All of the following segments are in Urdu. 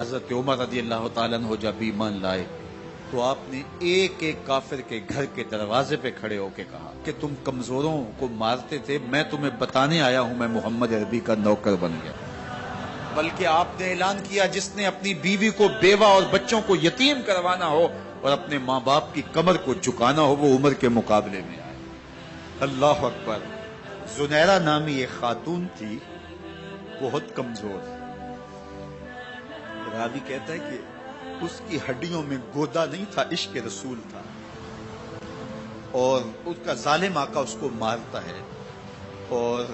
حضرت عمر رضی اللہ تعالیٰ عنہ جب ایمان لائے تو آپ نے ایک ایک کافر کے گھر کے دروازے پہ کھڑے ہو کے کہا کہ تم کمزوروں کو مارتے تھے، میں تمہیں بتانے آیا ہوں میں محمد عربی کا نوکر بن گیا۔ بلکہ آپ نے اعلان کیا جس نے اپنی بیوی کو بیوہ اور بچوں کو یتیم کروانا ہو اور اپنے ماں باپ کی کمر کو جھکانا ہو وہ عمر کے مقابلے میں آئے۔ اللہ اکبر۔ زنیرہ نامی ایک خاتون تھی، بہت کمزور، راوی کہتا ہے کہ اس کی ہڈیوں میں گودا نہیں تھا، عشق رسول تھا، اور اس کا ظالم آقا اس کو مارتا ہے، اور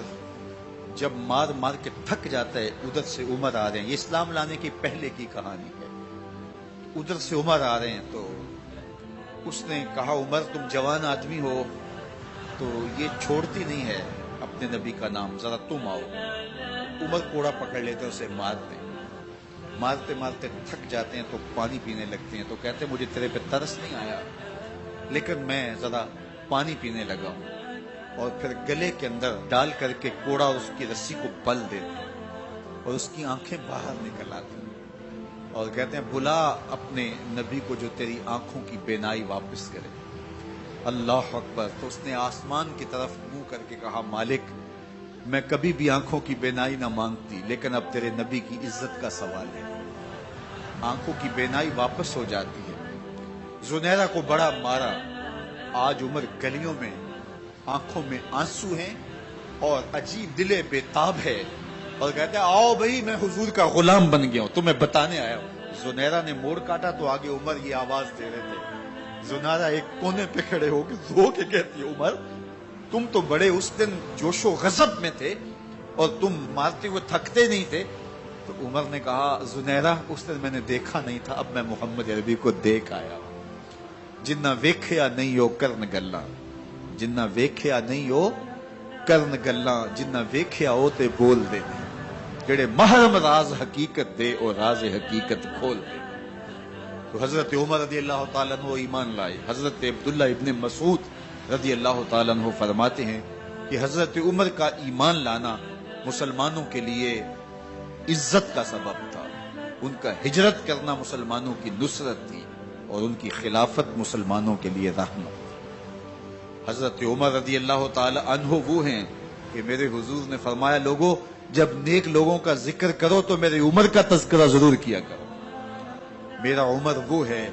جب مار مار کے تھک جاتا ہے ادھر سے عمر آ رہے ہیں، یہ اسلام لانے کی پہلے کی کہانی ہے، ادھر سے عمر آ رہے ہیں تو اس نے کہا عمر تم جوان آدمی ہو تو یہ چھوڑتی نہیں ہے اپنے نبی کا نام، ذرا تم آؤ۔ عمر کوڑا پکڑ لیتے اسے مارتے مارتے مارتے تھک جاتے ہیں تو پانی پینے لگتے ہیں، تو کہتے ہیں مجھے تیرے پہ ترس نہیں آیا لیکن میں ذرا پانی پینے لگا ہوں، اور پھر گلے کے اندر ڈال کر کے کوڑا اس کی رسی کو بل دیتے ہیں اور اس کی آنکھیں باہر نکل آتی ہیں اور کہتے ہیں بلا اپنے نبی کو جو تیری آنکھوں کی بینائی واپس کرے۔ اللہ اکبر۔ تو اس نے آسمان کی طرف منہ کر کے کہا مالک میں کبھی بھی آنکھوں کی بینائی نہ مانگتی لیکن اب تیرے نبی کی عزت کا سوال ہے۔ آنکھوں کی بینائی واپس ہو جاتی ہے۔ زنیرہ کو بڑا مارا، آج عمر گلیوں میں آنکھوں میں آنسو ہیں اور عجیب دل بے تاب ہے اور کہتے ہیں آؤ بھائی میں حضور کا غلام بن گیا ہوں، تمہیں بتانے آیا ہوں۔ زنیرہ نے موڑ کاٹا تو آگے عمر یہ آواز دے رہے تھے۔ زنیرہ ایک کونے پہ کھڑے ہو کے رو کے کہتی ہے عمر تم تو بڑے اس دن جوش و غضب میں تھے اور تم مارتے ہوئے تھکتے نہیں تھے۔ تو عمر نے کہا زنیرہ اس دن میں نے دیکھا نہیں تھا، اب میں محمد عربی کو دیکھ آیا ہوں۔ جنہ ویکھیا نہیں ہو کرن گلاں، جنہ ویکھیا نہیں ہو کرن گلاں، جنہ ویکھیا ہو تے بول دے، جڑے محرم راز حقیقت دے اور راز حقیقت کھول دے۔ تو حضرت عمر رضی اللہ تعالیٰ عنہ ایمان لائے۔ حضرت عبداللہ ابن مسعود رضی اللہ تعالیٰ عنہ فرماتے ہیں کہ حضرت عمر کا ایمان لانا مسلمانوں کے لیے عزت کا سبب تھا، ان کا ہجرت کرنا مسلمانوں کی نصرت تھی اور ان کی خلافت مسلمانوں کے لیے رحمت تھی۔ حضرت عمر رضی اللہ تعالی عنہ وہ ہیں کہ میرے حضور نے فرمایا لوگوں جب نیک لوگوں کا ذکر کرو تو میرے عمر کا تذکرہ ضرور کیا کرو۔ میرا عمر وہ ہے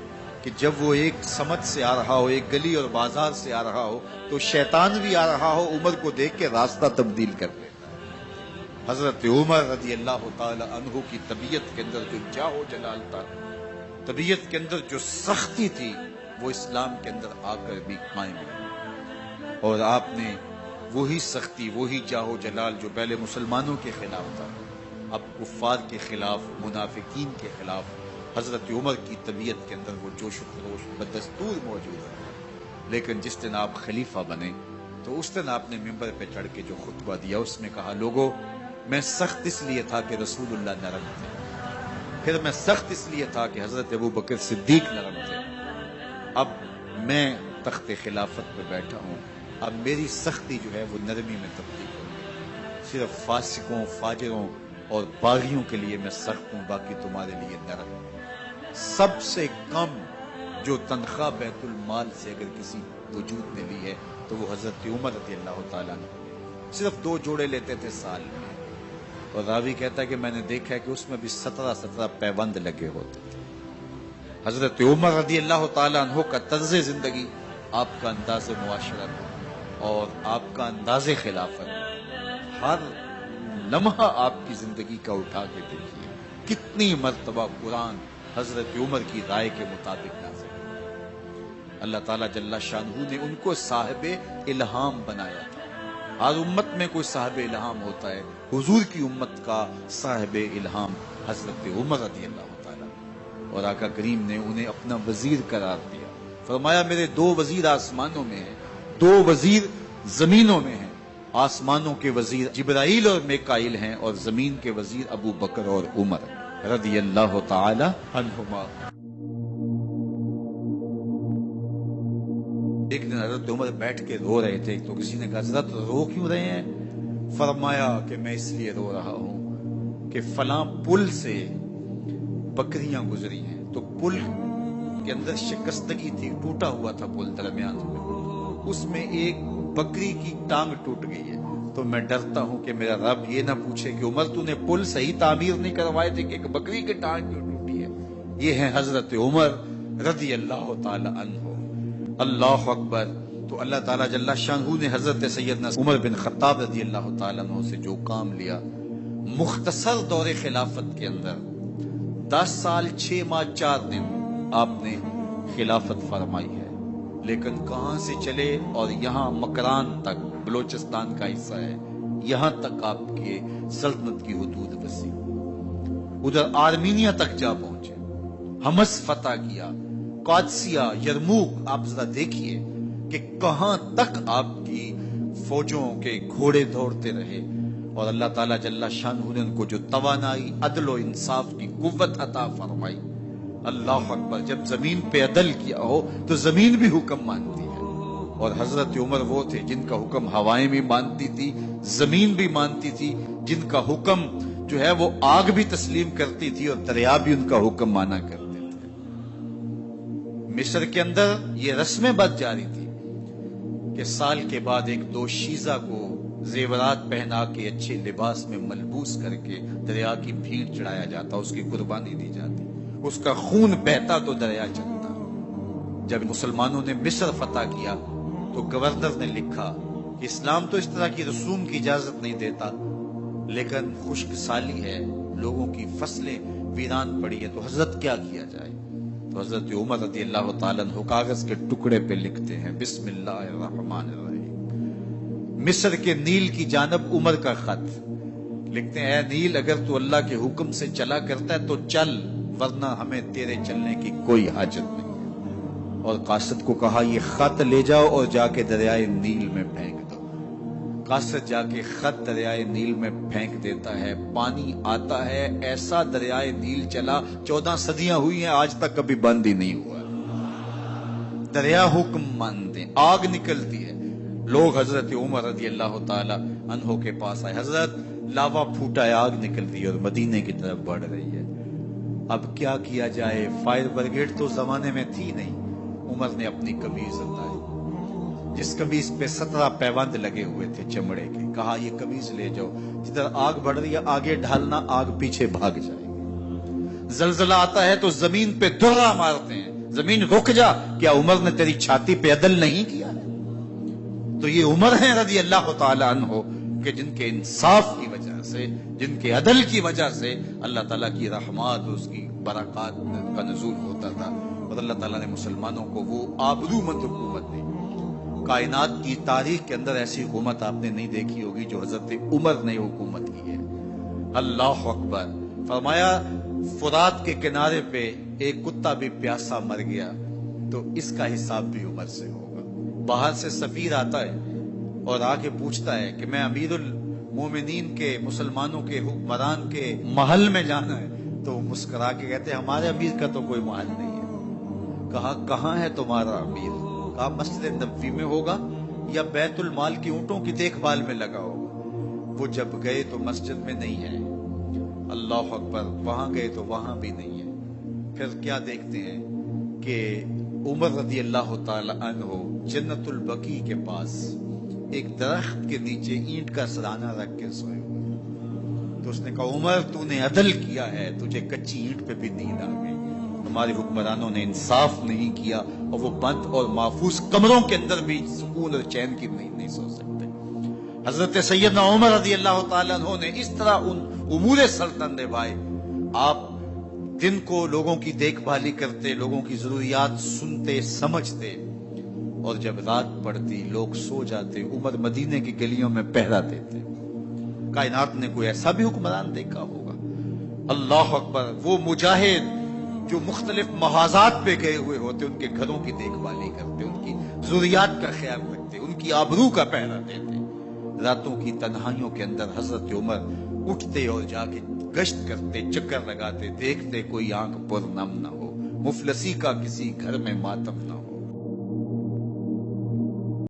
کہ جب وہ ایک سمت سے آ رہا ہو، ایک گلی اور بازار سے آ رہا ہو تو شیطان بھی آ رہا ہو، عمر کو دیکھ کے راستہ تبدیل کر دیتا ہے۔ حضرت عمر رضی اللہ تعالی عنہ کی طبیعت کے اندر جو جاہ و جلال تھا، طبیعت کے اندر جو سختی تھی، وہ اسلام کے اندر آ کر بھی قائم ہے، اور آپ نے وہی سختی، وہی جاہ و جلال جو پہلے مسلمانوں کے خلاف تھا اب کفار کے خلاف، منافقین کے خلاف، حضرت عمر کی طبیعت کے اندر وہ جوش و خروش بدستور موجود ہے۔ لیکن جس دن آپ خلیفہ بنے تو اس دن آپ نے ممبر پہ چڑھ کے جو خطبہ دیا اس میں کہا لوگوں میں سخت اس لیے تھا کہ رسول اللہ نرم تھے، پھر میں سخت اس لیے تھا کہ حضرت ابوبکر صدیق نرم تھے، اب میں تخت خلافت پہ بیٹھا ہوں، اب میری سختی جو ہے وہ نرمی میں تبدیل ہوگی، صرف فاسقوں، فاجروں اور باغیوں کے لیے میں سخت ہوں، باقی تمہارے لیے نرم ہوں۔ سب سے کم جو تنخواہ بیت المال سے اگر کسی وجود نے لی ہے تو وہ حضرت عمر رضی اللہ تعالیٰ نے صرف 2 جوڑے لیتے تھے سال میں، اور راوی کہتا ہے کہ میں نے دیکھا ہے کہ اس میں بھی 17 پیوند لگے ہوتے تھے۔ حضرت عمر رضی اللہ تعالیٰ عنہ کا طرز زندگی، آپ کا انداز معاشرت اور آپ کا انداز خلافت، ہر لمحہ آپ کی زندگی کا اٹھا کے دیکھیے کتنی مرتبہ قرآن حضرت عمر کی رائے کے مطابق نازل ہے۔ اللہ تعالیٰ جل شانہ نے ان کو صاحب الہام بنایا تھا۔ ہر امت میں کوئی صاحب الہام ہوتا ہے، حضور کی امت کا صاحب الہام حضرت عمر رضی اللہ تعالیٰ، اور آقا کریم نے انہیں اپنا وزیر قرار دیا، فرمایا میرے 2 وزیر آسمانوں میں ہیں، 2 وزیر زمینوں میں ہیں، آسمانوں کے وزیر جبرائیل اور میکائیل ہیں اور زمین کے وزیر ابو بکر اور عمر رضی اللہ تعالی عنہما۔ ایک دن حضرت عمر بیٹھ کے رو رہے تھے تو کسی نے کہا حضرت رو کیوں رہے ہیں؟ فرمایا کہ میں اس لیے رو رہا ہوں کہ فلاں پل سے بکریاں گزری ہیں، تو پل کے اندر شکستگی تھی، ٹوٹا ہوا تھا پل درمیان میں، اس میں ایک بکری کی ٹانگ ٹوٹ گئی ہے۔ تو میں ڈرتا ہوں کہ میرا رب یہ نہ پوچھے کہ عمر تو نے پل صحیح تعمیر نہیں کروائے تھے کہ ایک بکری کی ٹانگ کیوں ٹوٹی ہے۔ یہ ہے حضرت عمر رضی اللہ تعالی عنہ۔ اللہ اکبر۔ تو اللہ تعالیٰ جل شانہ نے حضرت سیدنا عمر بن خطاب رضی اللہ تعالیٰ عنہ سے جو کام لیا، مختصر دور خلافت کے اندر 10 سال 6 ماہ 4 دن آپ نے خلافت فرمائی ہے، لیکن کہاں سے چلے اور یہاں مکران تک، بلوچستان کا حصہ ہے، یہاں تک آپ کے سلطنت کی حدود وسیع، ادھر آرمینیا تک جا پہنچے، حمص فتح کیا، قادسیہ، یرموک۔ آپ ذرا دیکھیے کہ کہاں تک آپ کی فوجوں کے گھوڑے دوڑتے رہے، اور اللہ تعالیٰ جل شانہ نے ان کو جو توانائی، عدل و انصاف کی قوت عطا فرمائی۔ اللہ اکبر۔ جب زمین پہ عدل کیا ہو تو زمین بھی حکم مانتی ہے، اور حضرت عمر وہ تھے جن کا حکم ہوائیں بھی مانتی تھی، زمین بھی مانتی تھی، جن کا حکم جو ہے وہ آگ بھی تسلیم کرتی تھی اور دریا بھی ان کا حکم مانا کرتے تھے۔ مصر کے اندر یہ رسم بد جاری تھی کہ سال کے بعد ایک دوشیزہ کو زیورات پہنا کے اچھے لباس میں ملبوس کر کے دریا کی بھیڑ چڑھایا جاتا، اس کی قربانی دی جاتی، اس کا خون بہتا تو دریا چلتا۔ جب مسلمانوں نے مصر فتح کیا تو گورنر نے لکھا کہ اسلام تو اس طرح کی رسوم کی اجازت نہیں دیتا، لیکن خشک سالی ہے، لوگوں کی فصلیں ویران پڑی ہے، تو حضرت کیا کیا جائے؟ تو حضرت عمر رضی اللہ تعالیٰ عنہ کاغذ کے ٹکڑے پہ لکھتے ہیں، بسم اللہ الرحمن الرحیم، مصر کے نیل کی جانب عمر کا خط لکھتے ہیں، اے نیل اگر تو اللہ کے حکم سے چلا کرتا ہے تو چل، ورنہ ہمیں تیرے چلنے کی کوئی حاجت نہیں۔ اور قاصد کو کہا یہ خط لے جاؤ اور جا کے دریائے نیل میں پھینک دو۔ قاصد جا کے خط دریائے نیل میں پھینک دیتا ہے، پانی آتا ہے، ایسا دریائے نیل چلا، 14 صدیاں ہوئی ہیں آج تک کبھی بند ہی نہیں ہوا۔ دریا حکم مانتے، آگ نکلتی ہے، لوگ حضرت عمر رضی اللہ تعالی عنہ کے پاس آئے، حضرت لاوا پھوٹا ہے، آگ نکل رہی ہے اور مدینے کی طرف بڑھ رہی ہے، اب کیا کیا جائے؟ فائر بریگیڈ تو زمانے میں تھی نہیں۔ عمر نے اپنی قمیض اتاری، جس قمیض پہ 17 پیوند لگے ہوئے تھے چمڑے کے، کہا یہ قمیض لے جاؤ، جدھر آگ بڑھ رہی ہے آگے ڈھالنا، آگ پیچھے بھاگ جائے گی۔ زلزلہ آتا ہے تو زمین پہ درہ مارتے ہیں، زمین رک جا، کیا عمر نے تیری چھاتی پہ عدل نہیں کیا ہے؟ تو یہ عمر ہیں رضی اللہ تعالی عنہ کہ جن کے انصاف کی وجہ سے، جن کے عدل کی وجہ سے اللہ تعالیٰ کی رحمات، اس کی برکات کا نزول ہوتا تھا، اور اللہ تعالیٰ نے مسلمانوں کو وہ آبرو مند حکومت دی۔ کائنات کی تاریخ کے اندر ایسی حکومت آپ نے نہیں دیکھی ہوگی جو حضرت عمر نے حکومت کی ہے۔ اللہ اکبر۔ فرمایا فرات کے کنارے پہ ایک کتا بھی پیاسا مر گیا تو اس کا حساب بھی عمر سے ہوگا۔ باہر سے سفیر آتا ہے اور آ کے پوچھتا ہے کہ میں امیر المومنین کے، مسلمانوں کے حکمران کے محل میں جانا ہے، تو مسکرا کے کہتے ہیں ہمارے امیر کا تو کوئی محل نہیں ہے۔ کہا کہاں ہے تمہارا امیر؟ کہا مسجد نبوی میں ہوگا یا بیت المال کی اونٹوں کی دیکھ بھال میں لگا ہوگا۔ وہ جب گئے تو مسجد میں نہیں ہے، اللہ اکبر، وہاں گئے تو وہاں بھی نہیں ہے۔ پھر کیا دیکھتے ہیں کہ عمر رضی اللہ تعالی عنہ جنت البقیع کے پاس ایک درخت کے نیچے اینٹ کا سرانہ رکھ کے سوئے ہوئے، تو اس نے کہا عمر تو نے عدل کیا ہے، تجھے کچی اینٹ پہ بھی نیند آ گئی، ہمارے حکمرانوں نے انصاف نہیں کیا، اور وہ بند اور محفوظ کمروں کے اندر بھی سکون اور چین کی نیند نہیں سو سکتے۔ حضرت سیدنا عمر رضی اللہ تعالیٰ عنہ نے اس طرح ان امور سلطنت نبھائے، آپ دن کو لوگوں کی دیکھ بھالی کرتے، لوگوں کی ضروریات سنتے سمجھتے، اور جب رات پڑتی لوگ سو جاتے، عمر مدینے کی گلیوں میں پہرا دیتے۔ کائنات نے کوئی ایسا بھی حکمران دیکھا ہوگا؟ اللہ اکبر۔ وہ مجاہد جو مختلف محاذات پہ گئے ہوئے ہوتے، ان کے گھروں کی دیکھ بھالی کرتے، ان کی ضروریات کا خیال رکھتے، ان کی آبرو کا پہرا دیتے۔ راتوں کی تنہائیوں کے اندر حضرت عمر اٹھتے اور جا کے گشت کرتے، چکر لگاتے، دیکھتے کوئی آنکھ پر نم نہ ہو، مفلسی کا کسی گھر میں ماتم نہ ہو۔